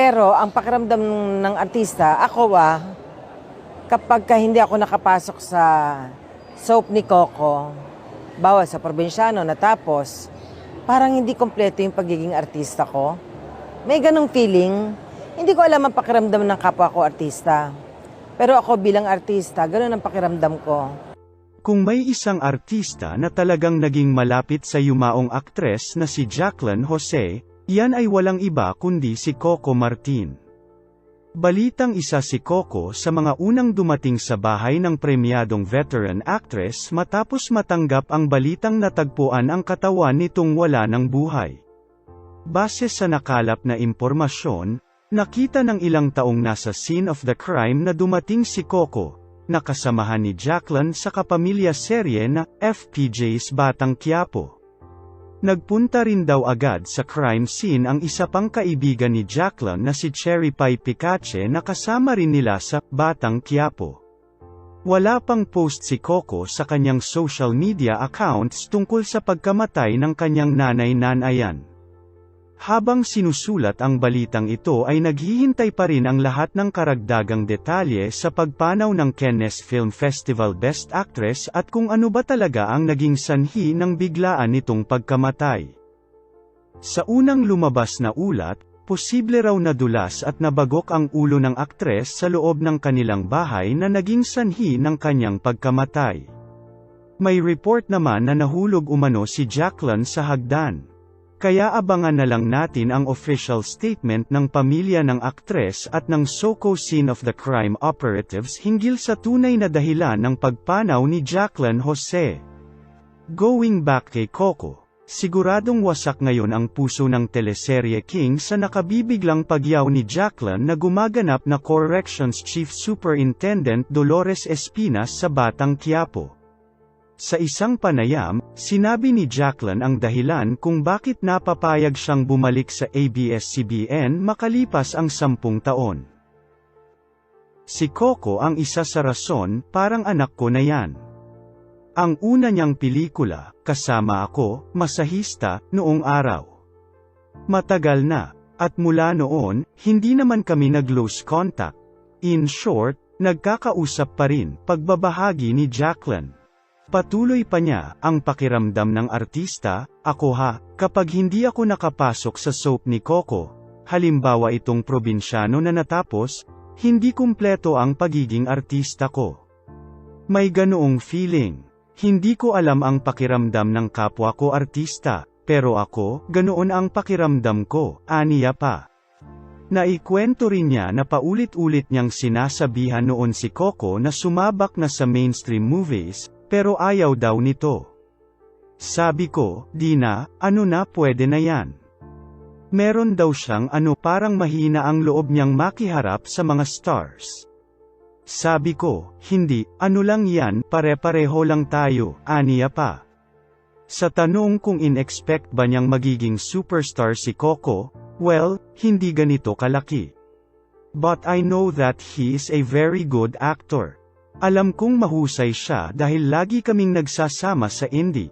Pero ang pakiramdam ng artista, kapag hindi ako nakapasok sa soap ni Coco, bawa sa probinsyano natapos, parang hindi kompleto yung pagiging artista ko. May ganong feeling. Hindi ko alam ang pakiramdam ng kapwa ko artista. Pero ako bilang artista, ganon ang pakiramdam ko. Kung may isang artista na talagang naging malapit sa yumaong aktres na si Jacqueline Jose, yan ay walang iba kundi si Coco Martin. Balitang isa si Coco sa mga unang dumating sa bahay ng premyadong veteran actress matapos matanggap ang balitang natagpuan ang katawan nitong wala ng buhay. Base sa nakalap na impormasyon, nakita ng ilang taong nasa scene of the crime na dumating si Coco, na kasamahan ni Jacqueline sa kapamilya serye na FPJ's Batang Quiapo. Nagpunta rin daw agad sa crime scene ang isa pang kaibigan ni Jacqueline na si Cherry Pie Picache na kasama rin nila sa Batang Quiapo. Wala pang post si Coco sa kanyang social media accounts tungkol sa pagkamatay ng kanyang nanay-nanayan. Habang sinusulat ang balitang ito ay naghihintay pa rin ang lahat ng karagdagang detalye sa pagpanaw ng Cannes Film Festival Best Actress at kung ano ba talaga ang naging sanhi ng biglaan nitong pagkamatay. Sa unang lumabas na ulat, posible raw nadulas at nabagok ang ulo ng aktres sa loob ng kanilang bahay na naging sanhi ng kanyang pagkamatay. May report naman na nahulog umano si Jacqueline sa hagdan. Kaya abangan na lang natin ang official statement ng pamilya ng aktres at ng SOCO Scene of the Crime Operatives hinggil sa tunay na dahilan ng pagpanaw ni Jacqueline Jose. Going back kay Coco, siguradong wasak ngayon ang puso ng teleserye King sa nakabibiglang pagyaw ni Jacqueline na gumaganap na Corrections Chief Superintendent Dolores Espinas sa Batang Quiapo. Sa isang panayam, sinabi ni Jacqueline ang dahilan kung bakit napapayag siyang bumalik sa ABS-CBN makalipas ang 10 taon. Si Coco ang isa sa rason, parang anak ko na yan. Ang una niyang pelikula, Kasama Ako, masahista, noong araw. Matagal na, at mula noon, hindi naman kami nag-lose contact. In short, nagkakausap pa rin, pagbabahagi ni Jacqueline. Patuloy pa niya, ang pakiramdam ng artista, kapag hindi ako nakapasok sa soap ni Coco, halimbawa itong probinsyano na natapos, hindi kumpleto ang pagiging artista ko. May ganoong feeling. Hindi ko alam ang pakiramdam ng kapwa ko artista, pero ako, ganoon ang pakiramdam ko, aniya pa. Naikwento rin niya na paulit-ulit niyang sinasabihan noon si Coco na sumabak na sa mainstream movies, pero ayaw daw nito. Sabi ko, di na, pwede na yan. Meron daw siyang parang mahina ang loob niyang makiharap sa mga stars. Sabi ko, hindi, lang yan, pare-pareho lang tayo, aniya pa. Sa tanong kung in-expect ba niyang magiging superstar si Coco, well, hindi ganito kalaki. But I know that he is a very good actor. Alam kong mahusay siya dahil lagi kaming nagsasama sa indie.